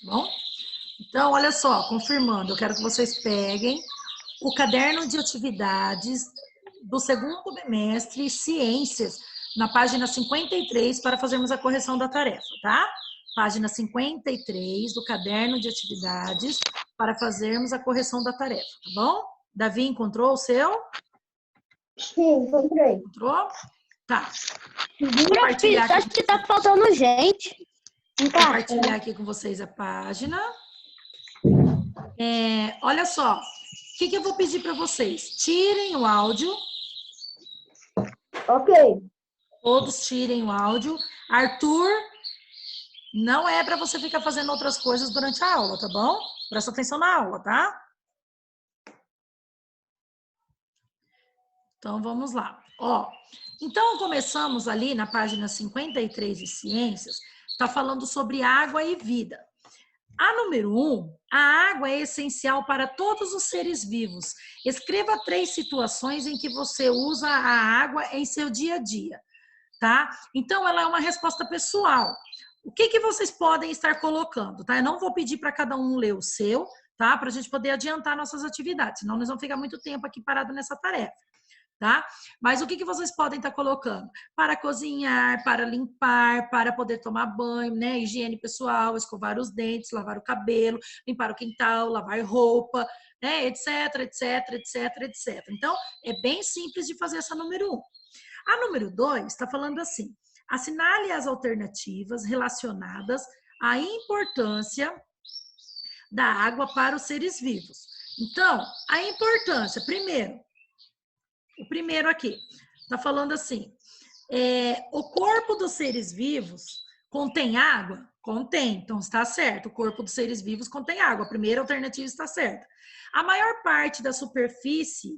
Bom? Então, olha só, confirmando, eu quero que vocês peguem o caderno de atividades do segundo bimestre, Ciências, na página 53, para fazermos a correção da tarefa, tá? Página 53 do caderno de atividades, para fazermos a correção da tarefa, tá bom? Davi, encontrou o seu? Sim, encontrei. Encontrou? Tá. Professor, acho que tá faltando gente. Vou compartilhar aqui com vocês a página. Olha só, o que eu vou pedir para vocês? Tirem o áudio. Ok. Todos tirem o áudio. Arthur, não é para você ficar fazendo outras coisas durante a aula, tá bom? Presta atenção na aula, tá? Então, vamos lá. Ó, então, começamos ali na página 53 de Ciências, está falando sobre água e vida. A número 1, a água é essencial para todos os seres vivos. Escreva 3 situações em que você usa a água em seu dia a dia, tá? Então, ela é uma resposta pessoal. O que vocês podem estar colocando, tá? Eu não vou pedir para cada um ler o seu, tá? Para a gente poder adiantar nossas atividades, senão nós vamos ficar muito tempo aqui parado nessa tarefa. Tá? Mas o que vocês podem estar colocando? Para cozinhar, para limpar, para poder tomar banho, né? Higiene pessoal, escovar os dentes, lavar o cabelo, limpar o quintal, lavar roupa, né? Etc, etc, etc, etc. Então, é bem simples de fazer essa número 1. A número 2 está falando assim: assinale as alternativas relacionadas à importância da água para os seres vivos. Então, a importância, primeiro, o primeiro aqui, está falando assim, o corpo dos seres vivos contém água? Contém, então está certo, o corpo dos seres vivos contém água, a primeira alternativa está certa. A maior parte da superfície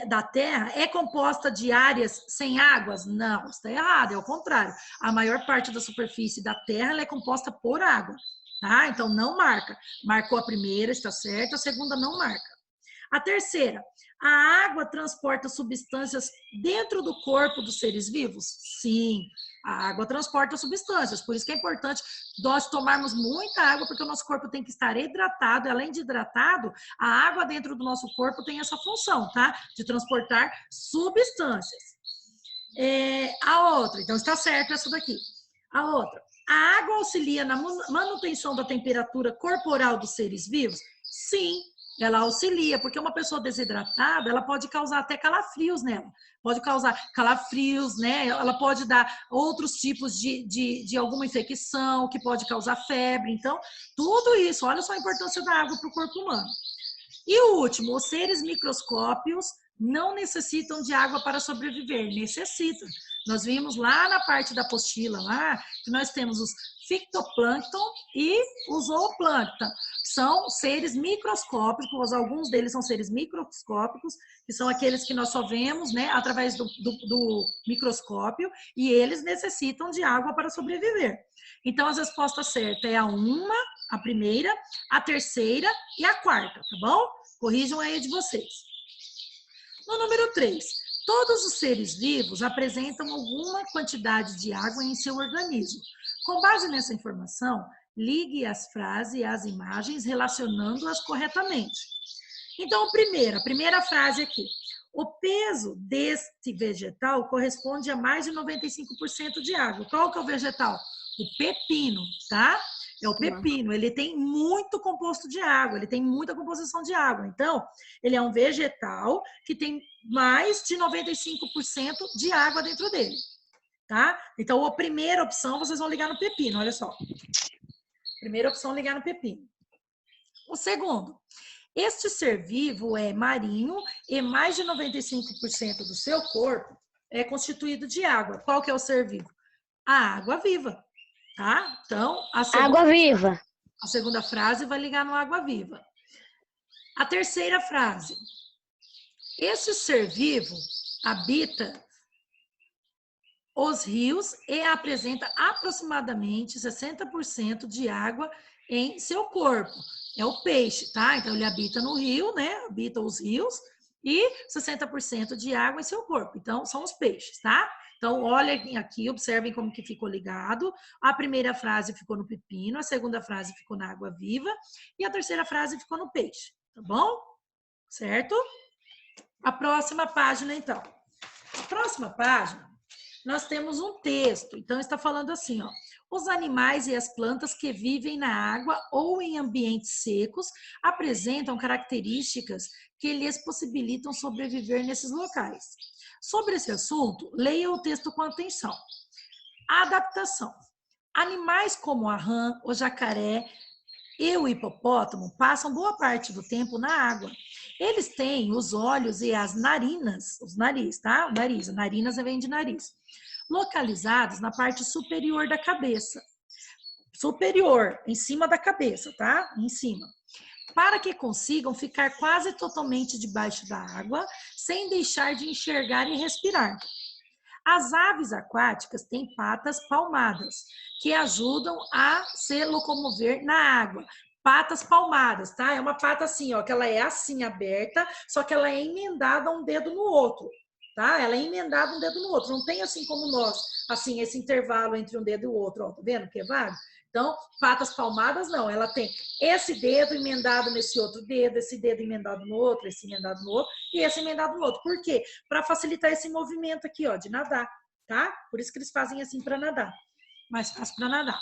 da Terra é composta de áreas sem águas? Não, está errado, é o contrário. A maior parte da superfície da Terra é composta por água, tá? Então não marca. Marcou a primeira, está certo, a segunda não marca. A terceira, a água transporta substâncias dentro do corpo dos seres vivos? Sim, a água transporta substâncias, por isso que é importante nós tomarmos muita água, porque o nosso corpo tem que estar hidratado, e além de hidratado, a água dentro do nosso corpo tem essa função, tá? De transportar substâncias. A outra, então está certo essa daqui. A outra, a água auxilia na manutenção da temperatura corporal dos seres vivos? Sim, ela auxilia, porque uma pessoa desidratada, ela pode causar até calafrios nela. Pode causar calafrios, né? Ela pode dar outros tipos de alguma infecção, que pode causar febre. Então, tudo isso, olha só a importância da água para o corpo humano. E o último, os seres microscópios não necessitam de água para sobreviver. Necessitam. Nós vimos lá na parte da apostila, lá, que nós temos os fitoplâncton e o zooplâncton. São seres microscópicos, alguns deles são seres microscópicos, que são aqueles que nós só vemos, né, através do microscópio, e eles necessitam de água para sobreviver. Então, as respostas certas é a primeira, a terceira e a quarta, tá bom? Corrijam aí de vocês. No número 3, todos os seres vivos apresentam alguma quantidade de água em seu organismo. Com base nessa informação, ligue as frases e as imagens relacionando-as corretamente. Então, a primeira frase aqui. O peso deste vegetal corresponde a mais de 95% de água. Qual que é o vegetal? O pepino, tá? É o pepino, ele tem muito composto de água, ele tem muita composição de água. Então, ele é um vegetal que tem mais de 95% de água dentro dele, tá? Então, a primeira opção, vocês vão ligar no pepino, olha só. Primeira opção, ligar no pepino. O segundo, este ser vivo é marinho e mais de 95% do seu corpo é constituído de água. Qual que é o ser vivo? A água viva, tá? Então, Água viva. A segunda frase vai ligar no água viva. A terceira frase. Este ser vivo habita os rios e apresenta aproximadamente 60% de água em seu corpo. É o peixe, tá? Então, ele habita no rio, né? Habita os rios e 60% de água em seu corpo. Então, são os peixes, tá? Então, olhem aqui, observem como que ficou ligado. A primeira frase ficou no pepino, a segunda frase ficou na água viva e a terceira frase ficou no peixe, tá bom? Certo? A próxima página, então. A próxima página, nós temos um texto. Então, está falando assim, ó. Os animais e as plantas que vivem na água ou em ambientes secos apresentam características que lhes possibilitam sobreviver nesses locais. Sobre esse assunto, leia o texto com atenção. Adaptação. Animais como a rã, o jacaré e o hipopótamo passam boa parte do tempo na água. Eles têm os olhos e as narinas, os nariz, tá? O nariz, narinas vem de nariz, localizados na parte superior da cabeça. Superior, em cima da cabeça, tá? Em cima. Para que consigam ficar quase totalmente debaixo da água, sem deixar de enxergar e respirar. As aves aquáticas têm patas palmadas, que ajudam a se locomover na água. Patas palmadas, tá? É uma pata assim, ó, que ela é assim aberta, só que ela é emendada um dedo no outro, tá? Ela é emendada um dedo no outro. Não tem assim como nós, assim, esse intervalo entre um dedo e o outro, ó. Tá vendo que é vago? Então, patas palmadas não, ela tem esse dedo emendado nesse outro dedo, esse dedo emendado no outro, esse emendado no outro e esse emendado no outro. Por quê? Para facilitar esse movimento aqui, ó, de nadar, tá? Por isso que eles fazem assim para nadar. Mais fácil para nadar.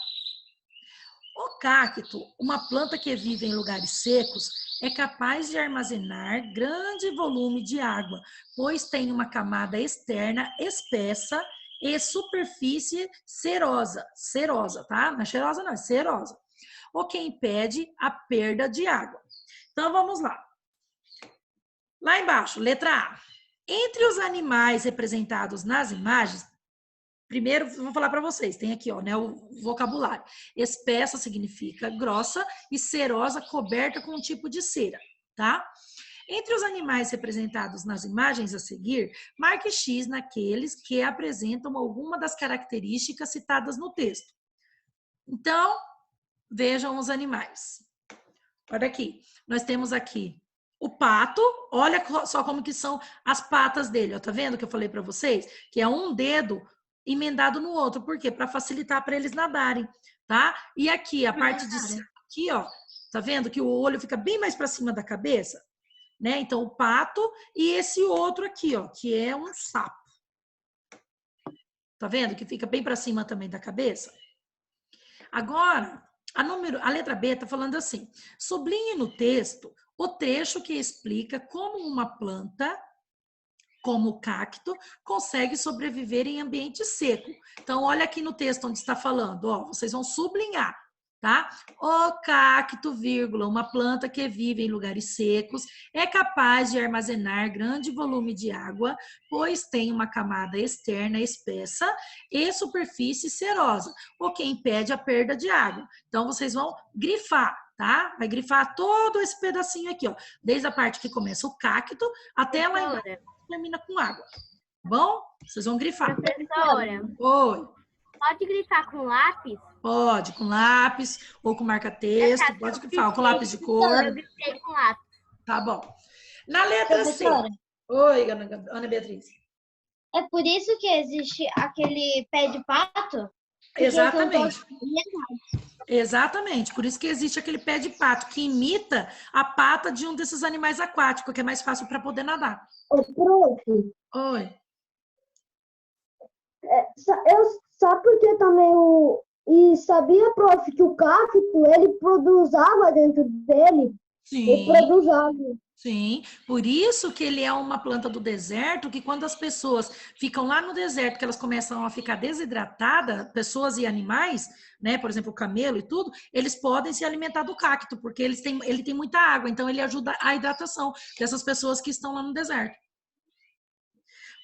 O cacto, uma planta que vive em lugares secos, é capaz de armazenar grande volume de água, pois tem uma camada externa espessa e superfície cerosa, tá? Não é cheirosa não, é cerosa, o que impede a perda de água. Então, vamos lá. Lá embaixo, letra A. Entre os animais representados nas imagens, primeiro, vou falar para vocês, tem aqui, ó, né, o vocabulário. Espessa significa grossa e cerosa, coberta com um tipo de cera, tá? Entre os animais representados nas imagens a seguir, marque X naqueles que apresentam alguma das características citadas no texto. Então, vejam os animais. Olha aqui, nós temos aqui o pato, olha só como que são as patas dele, ó, tá vendo que eu falei para vocês? Que é um dedo emendado no outro, por quê? Para facilitar para eles nadarem, tá? E aqui, a parte de cima, aqui, ó, tá vendo que o olho fica bem mais para cima da cabeça? Né? Então, o pato e esse outro aqui, ó, que é um sapo. Tá vendo que fica bem para cima também da cabeça? Agora, a letra B está falando assim: sublinhe no texto o trecho que explica como uma planta, como o cacto, consegue sobreviver em ambiente seco. Então, olha aqui no texto onde está falando, ó, vocês vão sublinhar, tá? O cacto, vírgula, uma planta que vive em lugares secos, é capaz de armazenar grande volume de água, pois tem uma camada externa espessa e superfície cerosa, o que impede a perda de água. Então, vocês vão grifar, tá? Vai grifar todo esse pedacinho aqui, ó, desde a parte que começa o cacto até lá embaixo, termina com água. Bom? Vocês vão grifar. Professora, Oi. pode grifar com lápis? Pode, com lápis ou com marca-texto, pode grifar, com lápis de cor. Eu grifei com lápis. Tá bom. Na letra C. Professora, Oi, Ana Beatriz. é por isso que existe aquele pé de pato? Exatamente. Exatamente. Por isso que existe aquele pé de pato, que imita a pata de um desses animais aquáticos, que é mais fácil para poder nadar. Ô, prof, Oi. sabe por que também E sabia, prof, que o cacto, ele produz água dentro dele? Sim. Ele produz água. Sim, por isso que ele é uma planta do deserto, que quando as pessoas ficam lá no deserto, que elas começam a ficar desidratadas, pessoas e animais, né, por exemplo, o camelo e tudo, eles podem se alimentar do cacto, porque ele tem muita água, então ele ajuda a hidratação dessas pessoas que estão lá no deserto.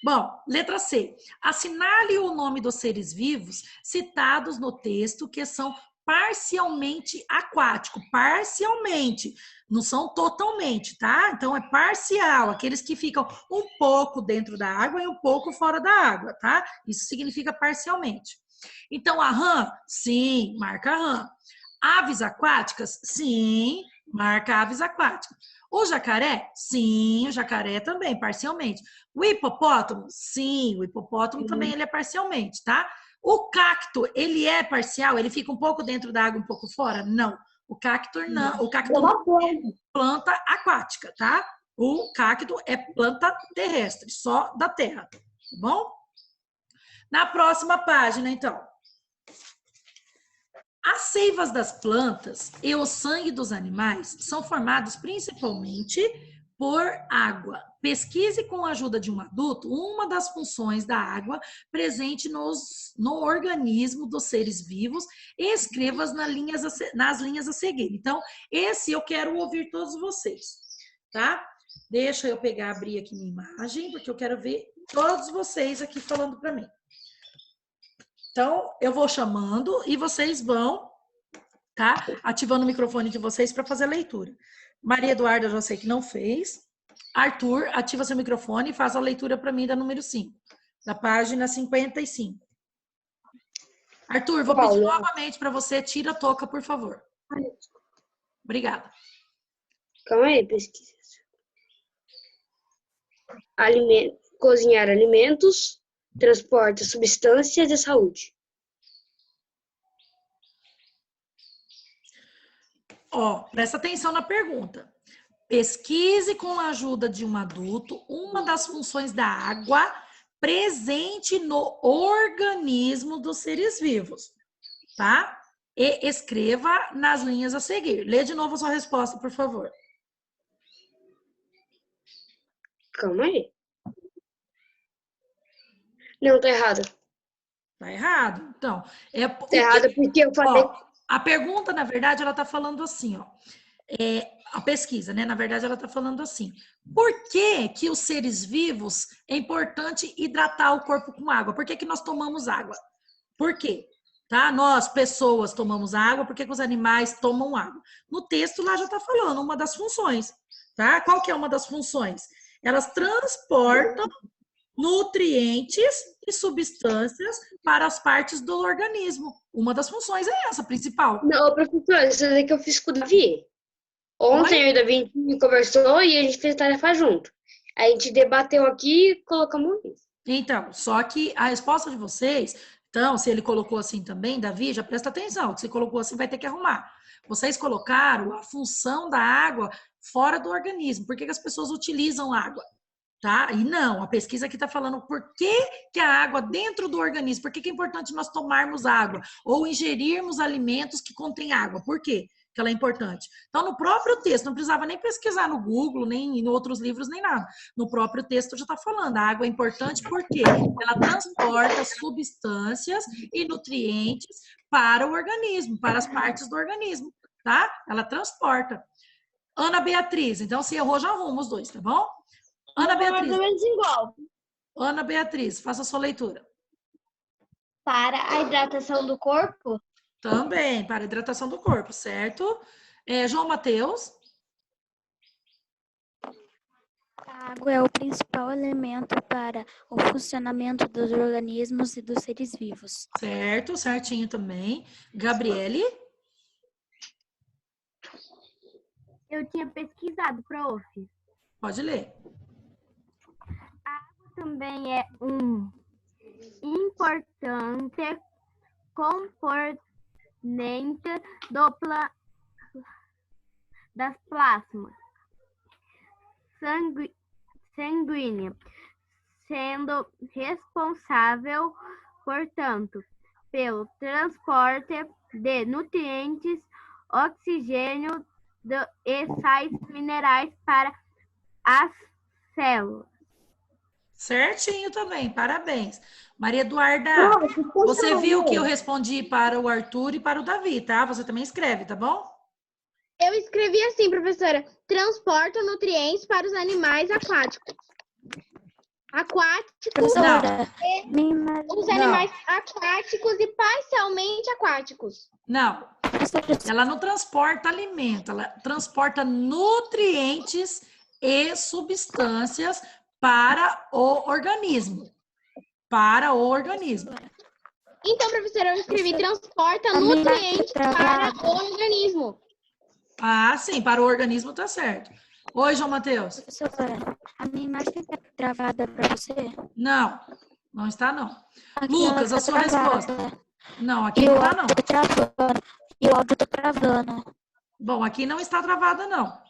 Bom, letra C. Assinale o nome dos seres vivos citados no texto que são parcialmente aquático, parcialmente, não são totalmente, tá? Então é parcial, aqueles que ficam um pouco dentro da água e um pouco fora da água, tá? Isso significa parcialmente. Então a rã, sim, marca a rã. Aves aquáticas, sim, Marca aves aquáticas. O jacaré? Sim, o jacaré também, parcialmente. O hipopótamo? Sim, o hipopótamo também ele é parcialmente, tá? O cacto, ele é parcial? Ele fica um pouco dentro da água, um pouco fora? Não. O cacto não. O cacto não é planta aquática, tá? O cacto é planta terrestre, só da terra, tá bom? Na próxima página, então. As seivas das plantas e o sangue dos animais são formados principalmente por água. Pesquise com a ajuda de um adulto uma das funções da água presente no organismo dos seres vivos e escreva nas linhas a seguir. Então, esse eu quero ouvir todos vocês, tá? Deixa eu abrir aqui minha imagem, porque eu quero ver todos vocês aqui falando para mim. Então, eu vou chamando e vocês vão, tá? Ativando o microfone de vocês para fazer a leitura. Maria Eduarda, eu já sei que não fez. Arthur, ativa seu microfone e faz a leitura para mim da número 5, da página 55. Arthur, vou pedir novamente para você, tira a touca, por favor. Obrigada. Calma aí, pesquisa. Cozinhar alimentos, transporta substâncias de saúde. Ó, presta atenção na pergunta. Pesquise com a ajuda de um adulto uma das funções da água presente no organismo dos seres vivos, tá? E escreva nas linhas a seguir. Lê de novo a sua resposta, por favor. Calma aí. Não, tá errado. Tá errado. Então, Tá errado porque eu falei... Ó, a pergunta, na verdade, ela tá falando assim, ó. A pesquisa, né? Na verdade, ela tá falando assim. Por que que os seres vivos é importante hidratar o corpo com água? Por que que nós tomamos água? Por quê? Tá? Nós, pessoas, tomamos água. Por que que os animais tomam água? No texto lá já tá falando uma das funções, tá? Qual que é uma das funções? Elas transportam nutrientes e substâncias para as partes do organismo. Uma das funções é essa, principal. Não, professor, isso é que eu fiz com o Davi. Ontem eu e o Davi a gente conversou e a gente fez tarefa junto. A gente debateu aqui e colocamos isso. Então, só que a resposta de vocês, então, se ele colocou assim também, Davi, já presta atenção, que se colocou assim vai ter que arrumar. Vocês colocaram a função da água fora do organismo. Por que que as pessoas utilizam água? Tá? E não, a pesquisa aqui está falando por que que a água dentro do organismo, por que que é importante nós tomarmos água ou ingerirmos alimentos que contêm água, por quê que ela é importante? Então, no próprio texto, não precisava nem pesquisar no Google, nem em outros livros, nem nada. No próprio texto já está falando, a água é importante porque ela transporta substâncias e nutrientes para o organismo, para as partes do organismo, tá? Ela transporta. Ana Beatriz, então se errou, já arruma os dois, tá bom? Ana Beatriz. Ana Beatriz, faça a sua leitura. Para a hidratação do corpo? Também, para a hidratação do corpo, certo? João Mateus. A água é o principal elemento para o funcionamento dos organismos e dos seres vivos. Certo, certinho também. Gabriele. Eu tinha pesquisado, prof. Pode ler. Também é um importante componente das plasmas sanguíneas, sendo responsável, portanto, pelo transporte de nutrientes, oxigênio e sais minerais para as células. Certinho também, parabéns. Maria Eduarda, você viu que eu respondi para o Arthur e para o Davi, tá? Você também escreve, tá bom? Eu escrevi assim, professora. Transporta nutrientes para os animais aquáticos. Os animais aquáticos e parcialmente aquáticos. Não, ela não transporta alimento, ela transporta nutrientes e substâncias para o organismo. Para o organismo. Então, professora, eu escrevi transporta nutrientes para o organismo. Ah, sim, para o organismo tá certo. Oi, João Matheus. Professora, a minha imagem está travada para você? Não, não está não. Aqui Lucas, ela a tá sua resposta. travada. Não, aqui E não o tá áudio não. tá travando. E o áudio tá travando. Bom, aqui não está travada não.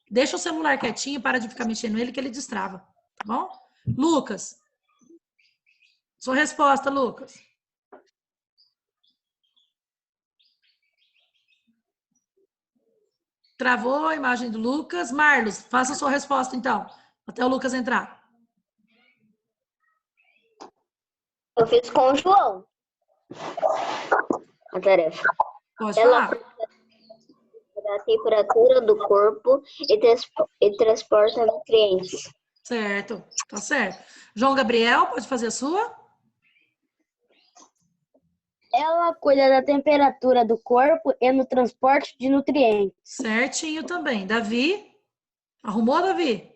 Deixa o celular quietinho, para de ficar mexendo nele que ele destrava, tá bom? Lucas, sua resposta, Lucas. Travou a imagem do Lucas. Marlos, faça a sua resposta, então, até o Lucas entrar. Eu fiz com o João a tarefa. Pode Ela falar. a temperatura do corpo e transporta nutrientes. Certo, tá certo. João Gabriel, pode fazer a sua? Ela cuida da temperatura do corpo e no transporte de nutrientes. Certinho também. Davi? Arrumou, Davi?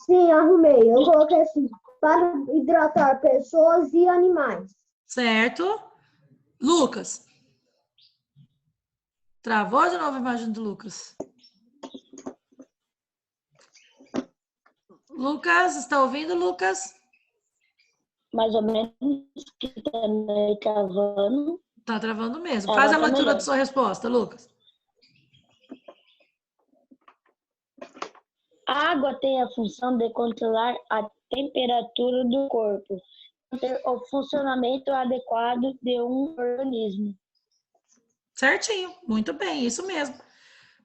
Sim, arrumei. Eu coloquei assim, para hidratar pessoas e animais. Certo. Lucas? Travou de novo a imagem do Lucas. Lucas, está ouvindo, Lucas? Mais ou menos que também travando. Tá travando mesmo. Faz a Agora tá leitura melhor. da sua resposta, Lucas. A água tem a função de controlar a temperatura do corpo, manter o funcionamento adequado de um organismo. Certinho, muito bem, isso mesmo.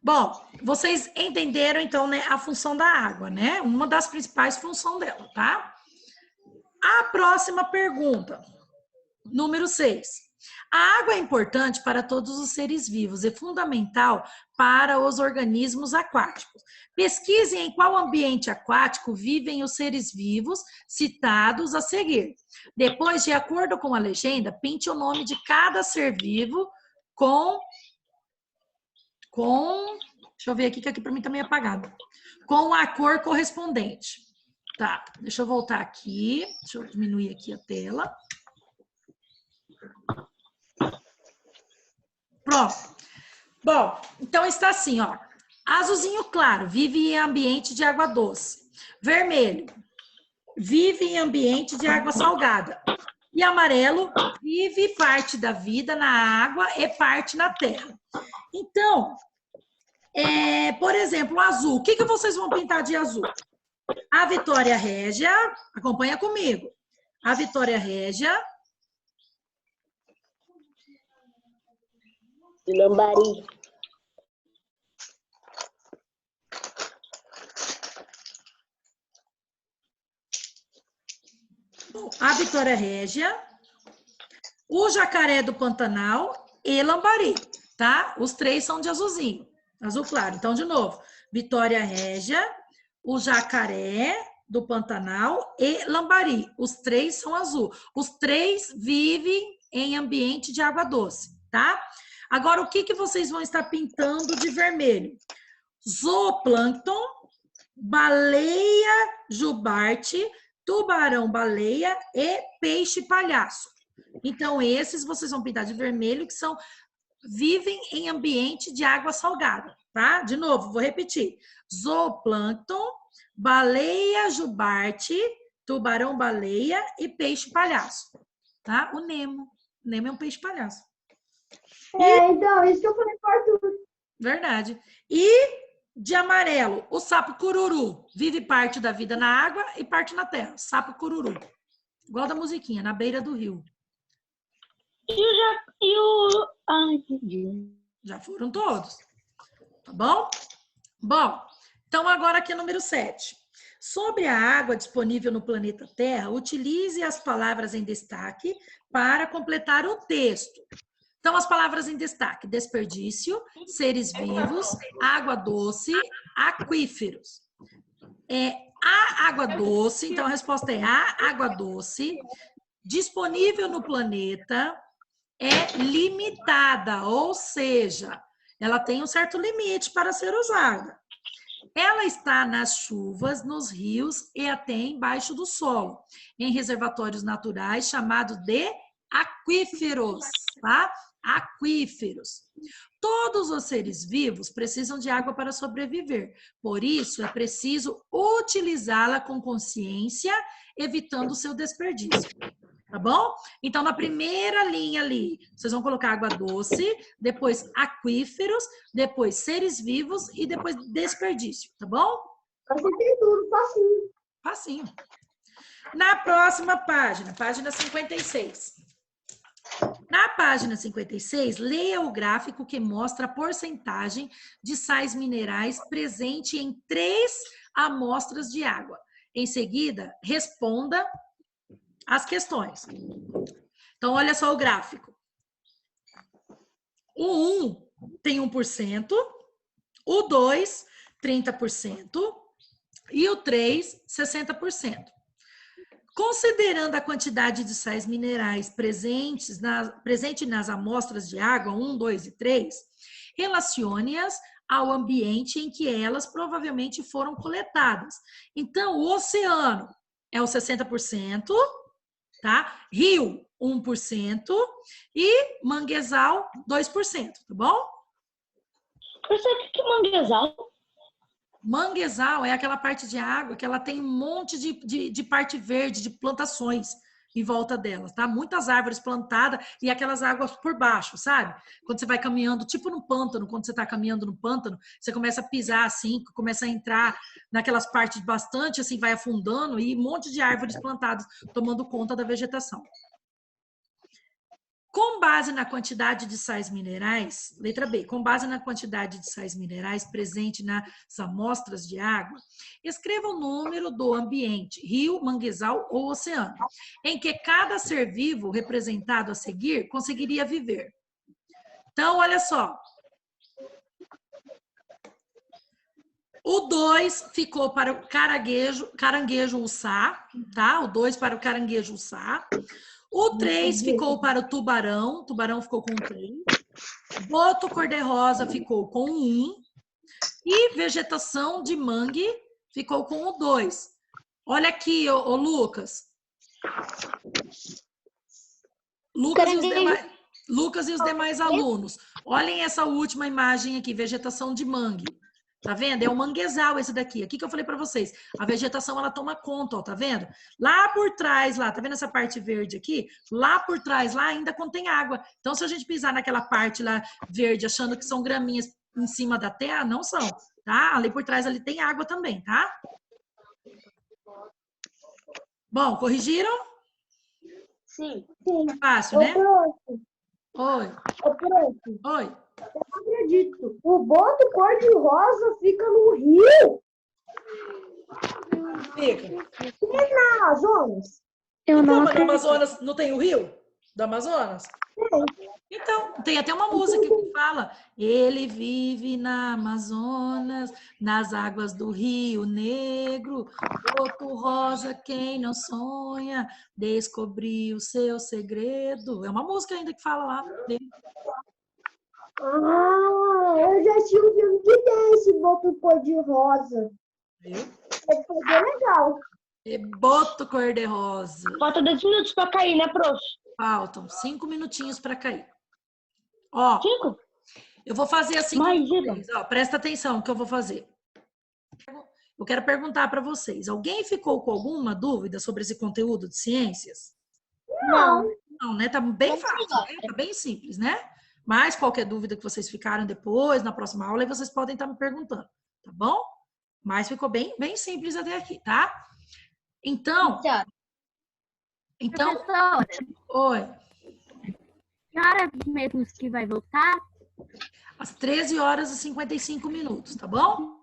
Bom, vocês entenderam então, né, a função da água, né? Uma das principais funções dela, tá? A próxima pergunta, número 6. A água é importante para todos os seres vivos e fundamental para os organismos aquáticos. Pesquise em qual ambiente aquático vivem os seres vivos citados a seguir. Depois, de acordo com a legenda, pinte o nome de cada ser vivo com deixa eu ver aqui, que aqui para mim tá meio apagado. Com a cor correspondente. Tá, deixa eu voltar aqui. Deixa eu diminuir aqui a tela. Pronto. Bom, então está assim, ó. Azulzinho claro, vive em ambiente de água doce. Vermelho, vive em ambiente de água salgada. E amarelo, vive parte da vida na água e parte na terra. Então, por exemplo, azul. O que vocês vão pintar de azul? A Vitória Régia, acompanha comigo. A Vitória Régia. Lambari. A Vitória Régia, o Jacaré do Pantanal e Lambari, tá? Os três são de azulzinho, azul claro. Então, de novo, Vitória Régia, o Jacaré do Pantanal e Lambari. Os três são azul. Os três vivem em ambiente de água doce, tá? Agora, o que vocês vão estar pintando de vermelho? Zooplâncton, baleia jubarte, tubarão-baleia e peixe-palhaço. Então, esses vocês vão pintar de vermelho, que vivem em ambiente de água salgada, tá? De novo, vou repetir. Zooplâncton, baleia jubarte, tubarão-baleia e peixe-palhaço, tá? O Nemo. O Nemo é um peixe-palhaço. Então, isso que eu falei para Arthur. Verdade. E de amarelo, o sapo cururu. Vive parte da vida na água e parte na terra. Sapo cururu. Igual da musiquinha, na beira do rio. Já foram todos. Tá bom? Bom, então agora aqui número 7. Sobre a água disponível no planeta Terra, utilize as palavras em destaque para completar o texto. Então, as palavras em destaque: desperdício, seres vivos, água doce, aquíferos. A água doce, então a resposta é A, água doce, disponível no planeta, é limitada, ou seja, ela tem um certo limite para ser usada. Ela está nas chuvas, nos rios e até embaixo do solo, em reservatórios naturais chamados de aquíferos, tá? Aquíferos. Todos os seres vivos precisam de água para sobreviver. Por isso, é preciso utilizá-la com consciência, evitando o seu desperdício. Tá bom? Então, na primeira linha ali, vocês vão colocar água doce, depois aquíferos, depois seres vivos e depois desperdício. Tá bom? Acertei tudo, facinho. Facinho. Na próxima página, página 56. Na página 56, leia o gráfico que mostra a porcentagem de sais minerais presente em 3 amostras de água. Em seguida, responda as questões. Então, olha só o gráfico. O 1 tem 1%, o 2, 30% e o 3, 60%. Considerando a quantidade de sais minerais presente nas amostras de água 1, 2 e 3, relacione-as ao ambiente em que elas provavelmente foram coletadas. Então, o oceano é o 60%, tá? Rio, 1% e manguezal, 2%, tá bom? Professor, o que é manguezal? Manguezal é aquela parte de água que ela tem um monte de parte verde, de plantações em volta delas, tá? Muitas árvores plantadas e aquelas águas por baixo, sabe? Quando você vai caminhando, tipo no pântano, quando você tá caminhando no pântano, você começa a pisar assim, começa a entrar naquelas partes bastante, assim, vai afundando e um monte de árvores plantadas tomando conta da vegetação. Com base na quantidade de sais minerais, letra B, com base na quantidade de sais minerais presente nas amostras de água, escreva o número do ambiente, rio, manguezal ou oceano, em que cada ser vivo representado a seguir conseguiria viver. Então, olha só. O 2 ficou para o caranguejo-uçá, tá? O 2 para o caranguejo-uçá. O 3 ficou para o tubarão ficou com 3. Boto cor-de-rosa ficou com 1. E vegetação de mangue ficou com o 2. Olha aqui, ô Lucas. Lucas e os demais alunos. Olhem essa última imagem aqui, vegetação de mangue. Tá vendo? É o manguezal esse daqui. Aqui que eu falei para vocês. A vegetação, ela toma conta, ó, tá vendo? Lá por trás, lá, tá vendo essa parte verde aqui? Lá por trás, lá ainda contém água. Então, se a gente pisar naquela parte lá verde, achando que são graminhas em cima da terra, não são, tá? Ali por trás, ali tem água também, tá? Bom, corrigiram? Sim. Fácil, né? Oi. Oi. Eu não acredito. O boto cor-de-rosa fica no rio? Fica. E na Amazonas? Eu Então, não mas no acredito. Amazonas não tem o rio? Do Amazonas? Então, tem até uma música que fala: ele vive na Amazonas, nas águas do Rio Negro, boto rosa, quem não sonha, descobriu o seu segredo. É uma música ainda que fala lá dele. Ah, eu já assisti um filme que tem esse boto cor-de-rosa. Viu? Foi bem legal. E boto cor-de-rosa. Falta 10 minutos para cair, né, prof? Faltam 5 minutinhos para cair. Ó, 5? eu vou fazer assim com vocês. Ó, presta atenção no que eu vou fazer. Eu quero perguntar para vocês. Alguém ficou com alguma dúvida sobre esse conteúdo de ciências? Não. Não, né? Tá bem fácil, né? Tá bem simples, né? Mas qualquer dúvida que vocês ficaram depois, na próxima aula, aí vocês podem estar me perguntando, tá bom? Mas ficou bem simples até aqui, tá? Então, Professora, oi. que horas mesmo que vai voltar? Às 13 horas e 55 minutos, tá bom?